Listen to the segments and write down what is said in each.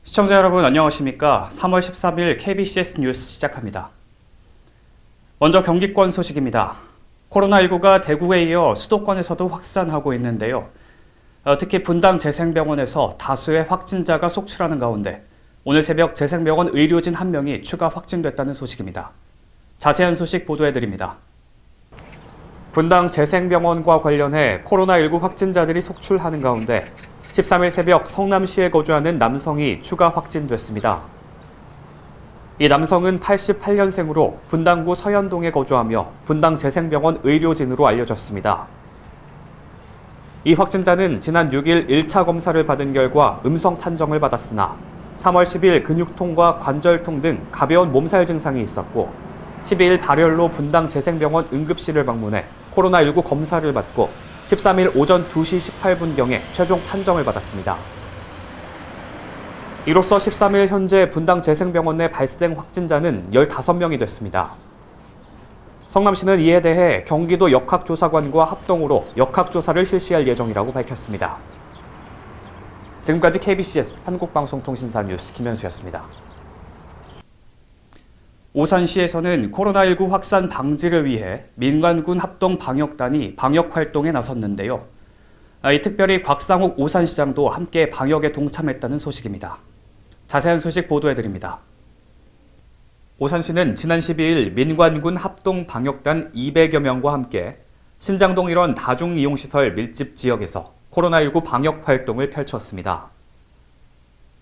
시청자 여러분 안녕하십니까? 3월 13일 KBCS 뉴스 시작합니다. 먼저 경기권 소식입니다. 코로나19가 대구에 이어 수도권에서도 확산하고 있는데요. 특히 분당 재생병원에서 다수의 확진자가 속출하는 가운데 오늘 새벽 재생병원 의료진 1명이 추가 확진됐다는 소식입니다. 자세한 소식 보도해드립니다. 분당 재생병원과 관련해 코로나19 확진자들이 속출하는 가운데 13일 새벽 성남시에 거주하는 남성이 추가 확진됐습니다. 이 남성은 88년생으로 분당구 서현동에 거주하며 분당 재생병원 의료진으로 알려졌습니다. 이 확진자는 지난 6일 1차 검사를 받은 결과 음성 판정을 받았으나 3월 10일 근육통과 관절통 등 가벼운 몸살 증상이 있었고 12일 발열로 분당 재생병원 응급실을 방문해 코로나19 검사를 받고 13일 오전 2시 18분경에 최종 판정을 받았습니다. 이로써 13일 현재 분당 재생병원 내 발생 확진자는 15명이 됐습니다. 성남시는 이에 대해 경기도 역학조사관과 합동으로 역학조사를 실시할 예정이라고 밝혔습니다. 지금까지 KBCS 한국방송통신사 뉴스 김현수였습니다. 오산시에서는 코로나19 확산 방지를 위해 민관군 합동방역단이 방역활동에 나섰는데요. 특별히 곽상욱 오산시장도 함께 방역에 동참했다는 소식입니다. 자세한 소식 보도해드립니다. 오산시는 지난 12일 민관군 합동방역단 200여 명과 함께 신장동 일원 다중이용시설 밀집 지역에서 코로나19 방역활동을 펼쳤습니다.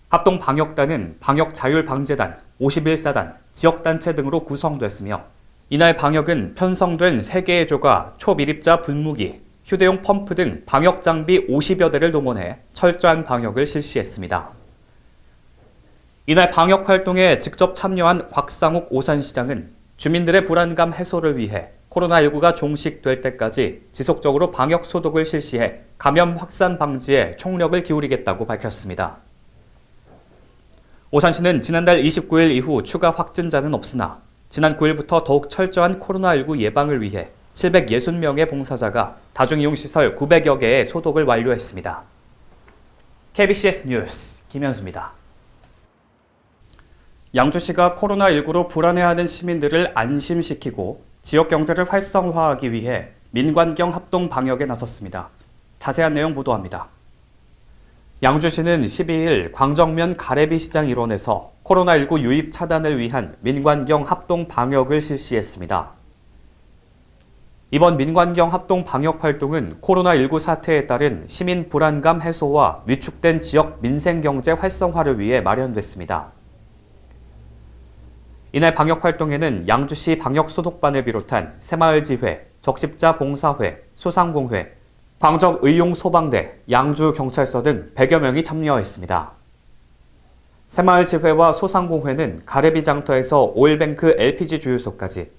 합동방역단은 방역자율방재단, 51사단, 지역단체 등으로 구성됐으며 이날 방역은 편성된 3개의 조가 초미립자 분무기, 휴대용 펌프 등 방역장비 50여 대를 동원해 철저한 방역을 실시했습니다. 이날 방역활동에 직접 참여한 곽상욱 오산시장은 주민들의 불안감 해소를 위해 코로나19가 종식될 때까지 지속적으로 방역 소독을 실시해 감염 확산 방지에 총력을 기울이겠다고 밝혔습니다. 오산시는 지난달 29일 이후 추가 확진자는 없으나 지난 9일부터 더욱 철저한 코로나19 예방을 위해 760명의 봉사자가 다중이용시설 900여 개의 소독을 완료했습니다. KBCS 뉴스 김현수입니다. 양주시가 코로나19로 불안해하는 시민들을 안심시키고 지역 경제를 활성화하기 위해 민관경 합동 방역에 나섰습니다. 자세한 내용 보도합니다. 양주시는 12일 광정면 가래비시장 일원에서 코로나19 유입 차단을 위한 민관경 합동 방역을 실시했습니다. 이번 민관경 합동 방역 활동은 코로나19 사태에 따른 시민 불안감 해소와 위축된 지역 민생경제 활성화를 위해 마련됐습니다. 이날 방역 활동에는 양주시 방역소독반을 비롯한 새마을지회, 적십자 봉사회, 소상공회, 광적의용소방대, 양주경찰서 등 100여 명이 참여했습니다. 새마을지회와 소상공회는 가래비장터에서 오일뱅크 LPG 주유소까지,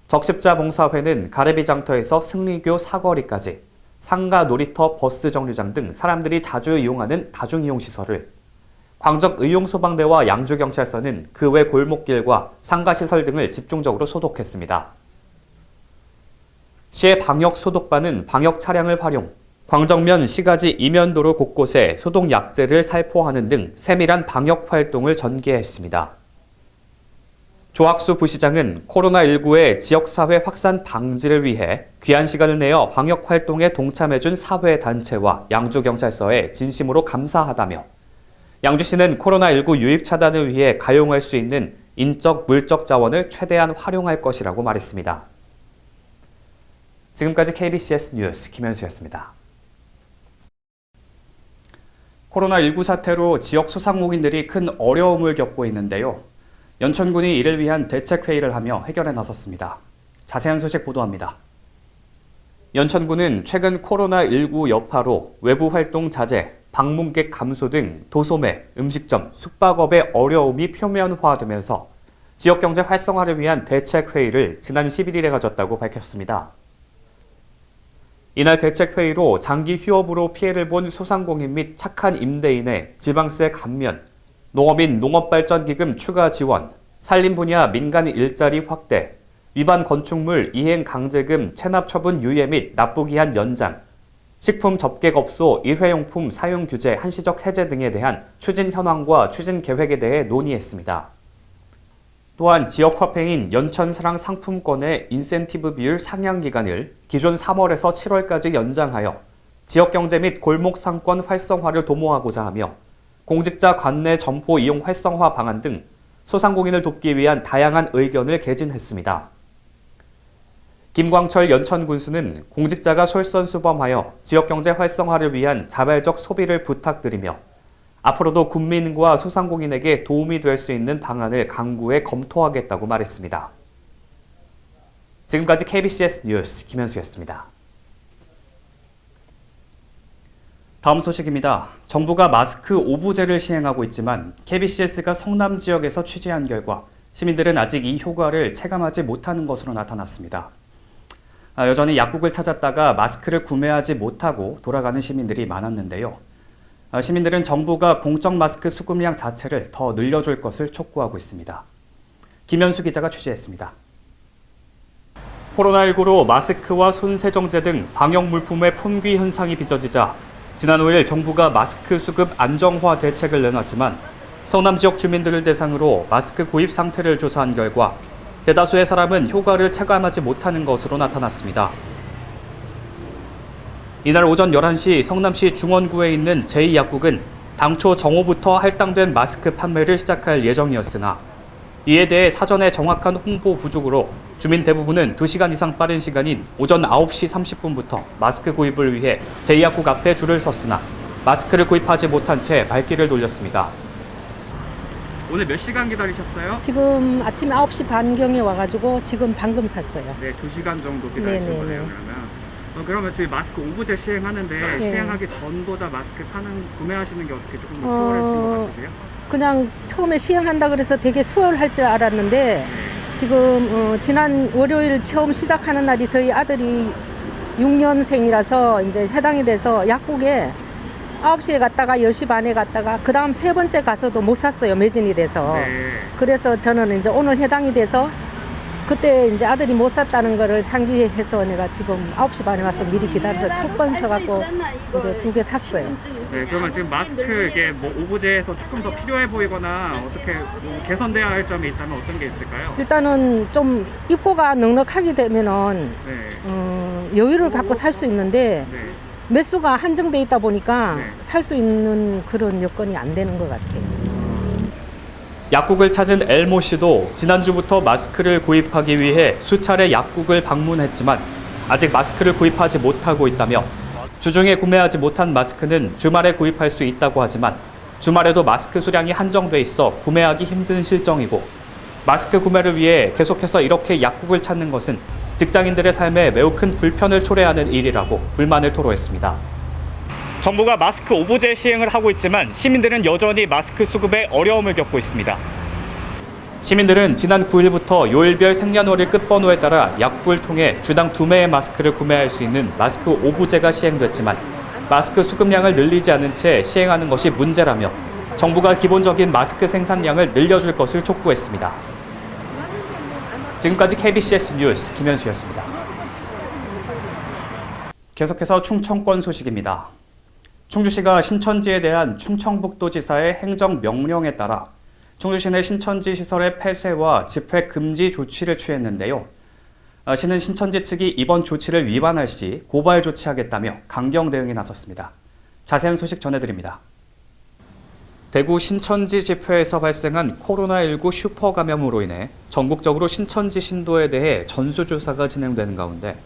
적십자 봉사회는 가래비장터에서 승리교 사거리까지, 상가 놀이터 버스 정류장 등 사람들이 자주 이용하는 다중이용시설을, 광적의용소방대와 양주경찰서는 그 외 골목길과 상가시설 등을 집중적으로 소독했습니다. 시의 방역소독반은 방역 차량을 활용, 광정면 시가지 이면도로 곳곳에 소독 약재를 살포하는 등 세밀한 방역 활동을 전개했습니다. 조학수 부시장은 코로나19의 지역사회 확산 방지를 위해 귀한 시간을 내어 방역 활동에 동참해준 사회단체와 양주경찰서에 진심으로 감사하다며 양주시는 코로나19 유입 차단을 위해 가용할 수 있는 인적, 물적 자원을 최대한 활용할 것이라고 말했습니다. 지금까지 KBCS 뉴스 김현수였습니다. 코로나19 사태로 지역 소상공인들이 큰 어려움을 겪고 있는데요. 연천군이 이를 위한 대책회의를 하며 해결에 나섰습니다. 자세한 소식 보도합니다. 연천군은 최근 코로나19 여파로 외부 활동 자제, 방문객 감소 등 도소매, 음식점, 숙박업의 어려움이 표면화되면서 지역경제 활성화를 위한 대책회의를 지난 11일에 가졌다고 밝혔습니다. 이날 대책회의로 장기 휴업으로 피해를 본 소상공인 및 착한 임대인의 지방세 감면, 농업인 농업발전기금 추가 지원, 산림 분야 민간 일자리 확대, 위반 건축물 이행 강제금 체납 처분 유예 및 납부기한 연장, 식품 접객업소 일회용품 사용 규제 한시적 해제 등에 대한 추진 현황과 추진 계획에 대해 논의했습니다. 또한 지역 화폐인 연천사랑 상품권의 인센티브 비율 상향 기간을 기존 3월에서 7월까지 연장하여 지역 경제 및 골목 상권 활성화를 도모하고자 하며 공직자 관내 점포 이용 활성화 방안 등 소상공인을 돕기 위한 다양한 의견을 개진했습니다. 김광철 연천군수는 공직자가 솔선수범하여 지역경제 활성화를 위한 자발적 소비를 부탁드리며 앞으로도 국민과 소상공인에게 도움이 될 수 있는 방안을 강구해 검토하겠다고 말했습니다. 지금까지 KBCS 뉴스 김현수였습니다. 다음 소식입니다. 정부가 마스크 오부제를 시행하고 있지만 KBCS가 성남 지역에서 취재한 결과 시민들은 아직 이 효과를 체감하지 못하는 것으로 나타났습니다. 여전히 약국을 찾았다가 마스크를 구매하지 못하고 돌아가는 시민들이 많았는데요. 시민들은 정부가 공적 마스크 수급량 자체를 더 늘려줄 것을 촉구하고 있습니다. 김현수 기자가 취재했습니다. 코로나19로 마스크와 손세정제 등 방역 물품의 품귀 현상이 빚어지자 지난 5일 정부가 마스크 수급 안정화 대책을 내놨지만 성남 지역 주민들을 대상으로 마스크 구입 상태를 조사한 결과 대다수의 사람은 효과를 체감하지 못하는 것으로 나타났습니다. 이날 오전 11시 성남시 중원구에 있는 제2약국은 당초 정오부터 할당된 마스크 판매를 시작할 예정이었으나 이에 대해 사전에 정확한 홍보 부족으로 주민 대부분은 2시간 이상 빠른 시간인 오전 9시 30분부터 마스크 구입을 위해 제2약국 앞에 줄을 섰으나 마스크를 구입하지 못한 채 발길을 돌렸습니다. 오늘 몇 시간 기다리셨어요? 지금 아침 9시 반경에 와가지고 지금 방금 샀어요. 네, 2시간 정도 기다리신 거네요, 그러면 저희 마스크 오부제 시행하는데 네. 시행하기 전보다 마스크 구매하시는 게 어떻게 조금 더 수월하신 것 같으세요? 그냥 처음에 시행한다 그래서 되게 수월할 줄 알았는데 네. 지금 지난 월요일 처음 시작하는 날이 저희 아들이 6년생이라서 이제 해당이 돼서 약국에 9시에 갔다가 10시 반에 갔다가 그 다음 세 번째 가서도 못 샀어요. 매진이 돼서. 네. 그래서 저는 이제 오늘 해당이 돼서 그때 이제 아들이 못 샀다는 거를 상기해서 내가 지금 9시 반에 와서 미리 기다려서 첫 번 사갖고 이제 2개 샀어요. 네, 그러면 지금 마스크 이게 뭐 오부제에서 조금 더 필요해 보이거나 어떻게 뭐 개선돼야 할 점이 있다면 어떤 게 있을까요? 일단은 좀 입고가 넉넉하게 되면은 네. 여유를 갖고 살 수 있는데 네. 매수가 한정돼 있다 보니까 네. 살 수 있는 그런 여건이 안 되는 것 같아요. 약국을 찾은 엘모 씨도 지난주부터 마스크를 구입하기 위해 수차례 약국을 방문했지만 아직 마스크를 구입하지 못하고 있다며 주중에 구매하지 못한 마스크는 주말에 구입할 수 있다고 하지만 주말에도 마스크 수량이 한정돼 있어 구매하기 힘든 실정이고 마스크 구매를 위해 계속해서 이렇게 약국을 찾는 것은 직장인들의 삶에 매우 큰 불편을 초래하는 일이라고 불만을 토로했습니다. 정부가 마스크 오부제 시행을 하고 있지만 시민들은 여전히 마스크 수급에 어려움을 겪고 있습니다. 시민들은 지난 9일부터 요일별 생년월일 끝번호에 따라 약국을 통해 주당 2매의 마스크를 구매할 수 있는 마스크 오부제가 시행됐지만 마스크 수급량을 늘리지 않은 채 시행하는 것이 문제라며 정부가 기본적인 마스크 생산량을 늘려줄 것을 촉구했습니다. 지금까지 KBCS 뉴스 김현수였습니다. 계속해서 충청권 소식입니다. 충주시가 신천지에 대한 충청북도지사의 행정명령에 따라 충주시내 신천지 시설의 폐쇄와 집회 금지 조치를 취했는데요. 시는 신천지 측이 이번 조치를 위반할 시 고발 조치하겠다며 강경 대응에 나섰습니다. 자세한 소식 전해드립니다. 대구 신천지 집회에서 발생한 코로나19 슈퍼 감염으로 인해 전국적으로 신천지 신도에 대해 전수조사가 진행되는 가운데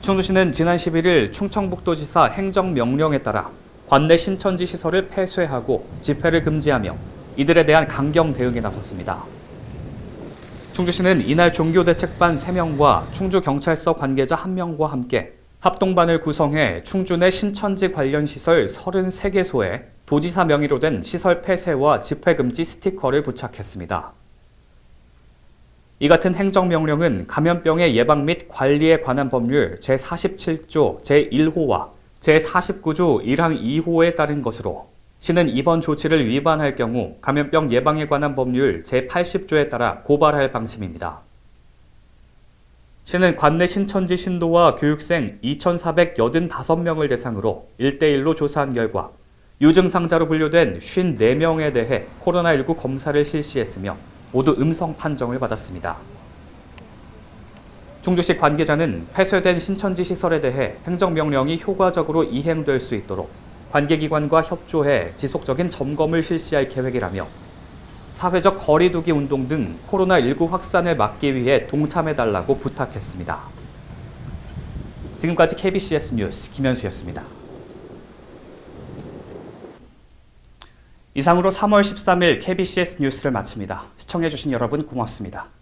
충주시는 지난 11일 충청북도지사 행정명령에 따라 관내 신천지 시설을 폐쇄하고 집회를 금지하며 이들에 대한 강경 대응에 나섰습니다. 충주시는 이날 종교대책반 3명과 충주경찰서 관계자 1명과 함께 합동반을 구성해 충주 내 신천지 관련 시설 33개소에 도지사 명의로 된 시설 폐쇄와 집회 금지 스티커를 부착했습니다. 이 같은 행정명령은 감염병의 예방 및 관리에 관한 법률 제47조 제1호와 제49조 1항 2호에 따른 것으로 시는 이번 조치를 위반할 경우 감염병 예방에 관한 법률 제80조에 따라 고발할 방침입니다. 시는 관내 신천지 신도와 교육생 2,485명을 대상으로 1대1로 조사한 결과 유증상자로 분류된 54명에 대해 코로나19 검사를 실시했으며 모두 음성 판정을 받았습니다. 충주시 관계자는 폐쇄된 신천지 시설에 대해 행정명령이 효과적으로 이행될 수 있도록 관계기관과 협조해 지속적인 점검을 실시할 계획이라며 사회적 거리두기 운동 등 코로나19 확산을 막기 위해 동참해달라고 부탁했습니다. 지금까지 KBCS 뉴스 김현수였습니다. 이상으로 3월 13일 KBCS 뉴스를 마칩니다. 시청해주신 여러분 고맙습니다.